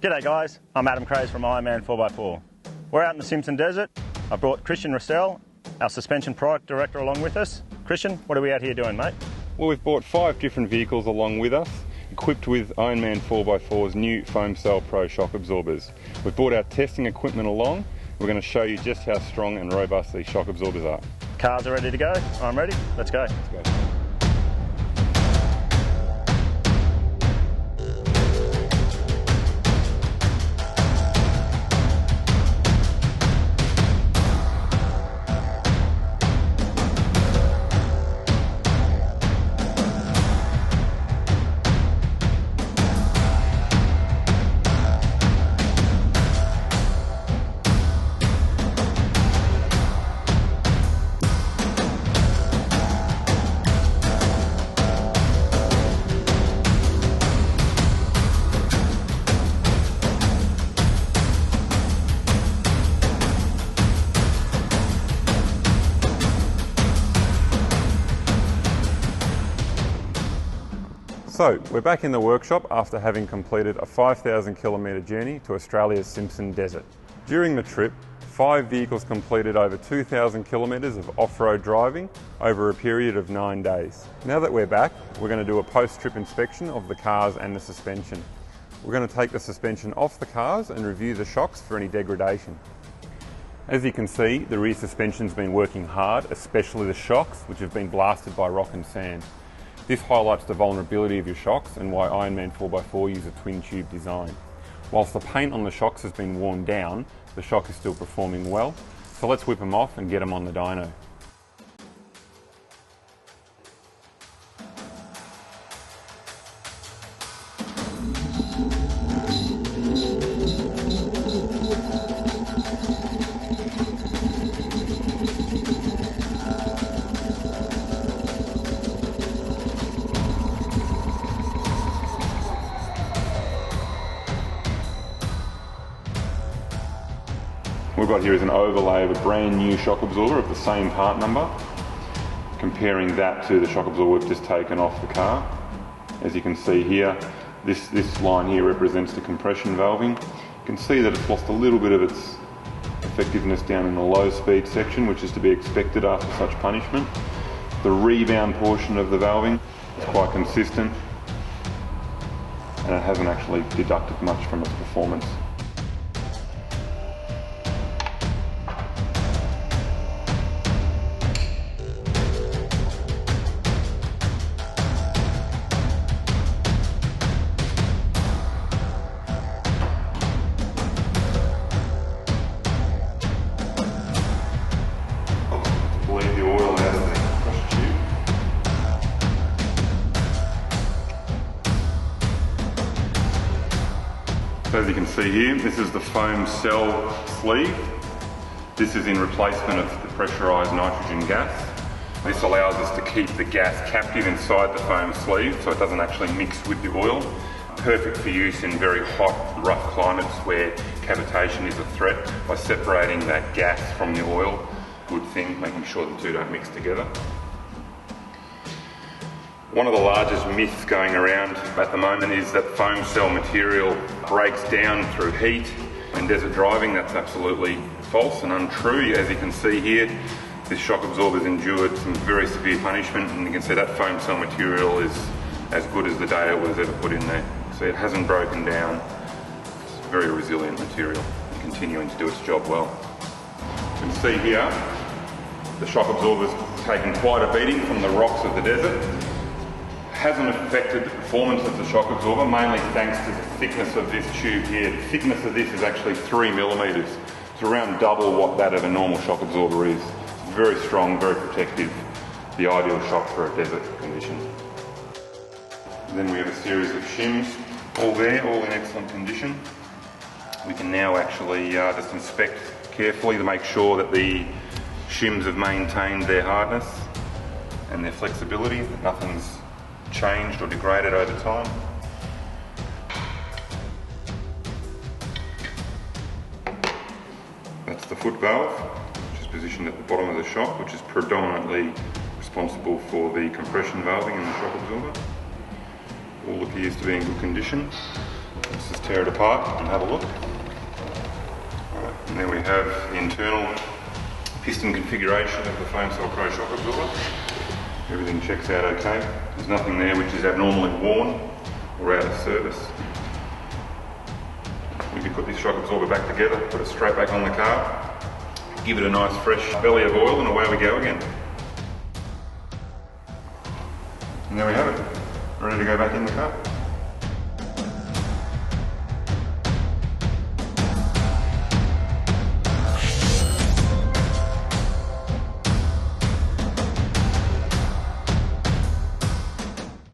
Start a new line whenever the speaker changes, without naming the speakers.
G'day guys, I'm Adam Craze from Ironman 4x4. We're out in the Simpson Desert. I brought Christian Russell, our suspension product director, along with us. Christian, what are we out here doing, mate?
Well, we've brought 5 different vehicles along with us, equipped with Ironman 4x4's new Foam Cell Pro shock absorbers. We've brought our testing equipment along. We're going to show you just how strong and robust these shock absorbers are.
Cars are ready to go. I'm ready. Let's go.
Let's go. So, we're back in the workshop after having completed a 5,000 kilometre journey to Australia's Simpson Desert. During the trip, 5 vehicles completed over 2,000 kilometres of off-road driving over a period of 9 days. Now that we're back, we're going to do a post-trip inspection of the cars and the suspension. We're going to take the suspension off the cars and review the shocks for any degradation. As you can see, the rear suspension's been working hard, especially the shocks, which have been blasted by rock and sand. This highlights the vulnerability of your shocks and why Ironman 4x4 use a twin tube design. Whilst the paint on the shocks has been worn down, the shock is still performing well, so let's whip them off and get them on the dyno. What we've got here is an overlay of a brand new shock absorber of the same part number, comparing that to the shock absorber we've just taken off the car. As you can see here, this line here represents the compression valving. You can see that it's lost a little bit of its effectiveness down in the low speed section, which is to be expected after such punishment. The rebound portion of the valving is quite consistent, and it hasn't actually deducted much from its performance. So as you can see here, this is the foam cell sleeve. This is in replacement of the pressurised nitrogen gas. This allows us to keep the gas captive inside the foam sleeve so it doesn't actually mix with the oil. Perfect for use in very hot, rough climates where cavitation is a threat by separating that gas from the oil. Good thing, making sure the two don't mix together. One of the largest myths going around at the moment is that foam cell material breaks down through heat. In desert driving, that's absolutely false and untrue. As you can see here, this shock absorber's endured some very severe punishment, and you can see that foam cell material is as good as the day it was ever put in there. So it hasn't broken down. It's a very resilient material and continuing to do its job well. You can see here, the shock absorber's taken quite a beating from the rocks of the desert. Hasn't affected the performance of the shock absorber, mainly thanks to the thickness of this tube here. The thickness of this is actually 3 millimetres. It's around double what that of a normal shock absorber is. It's very strong, very protective, the ideal shock for a desert condition. And then we have a series of shims, all there, all in excellent condition. We can now actually just inspect carefully to make sure that the shims have maintained their hardness and their flexibility, that nothing's changed or degraded over time. That's the foot valve, which is positioned at the bottom of the shock, which is predominantly responsible for the compression valving in the shock absorber. All appears to be in good condition. Let's just tear it apart and have a look. Right, and there we have the internal piston configuration of the Foam Cell Pro shock absorber. Everything checks out okay. There's nothing there which is abnormally worn or out of service. We can put this shock absorber back together, put it straight back on the car, give it a nice fresh belly of oil, and away we go again. And there we have it, ready to go back in the car.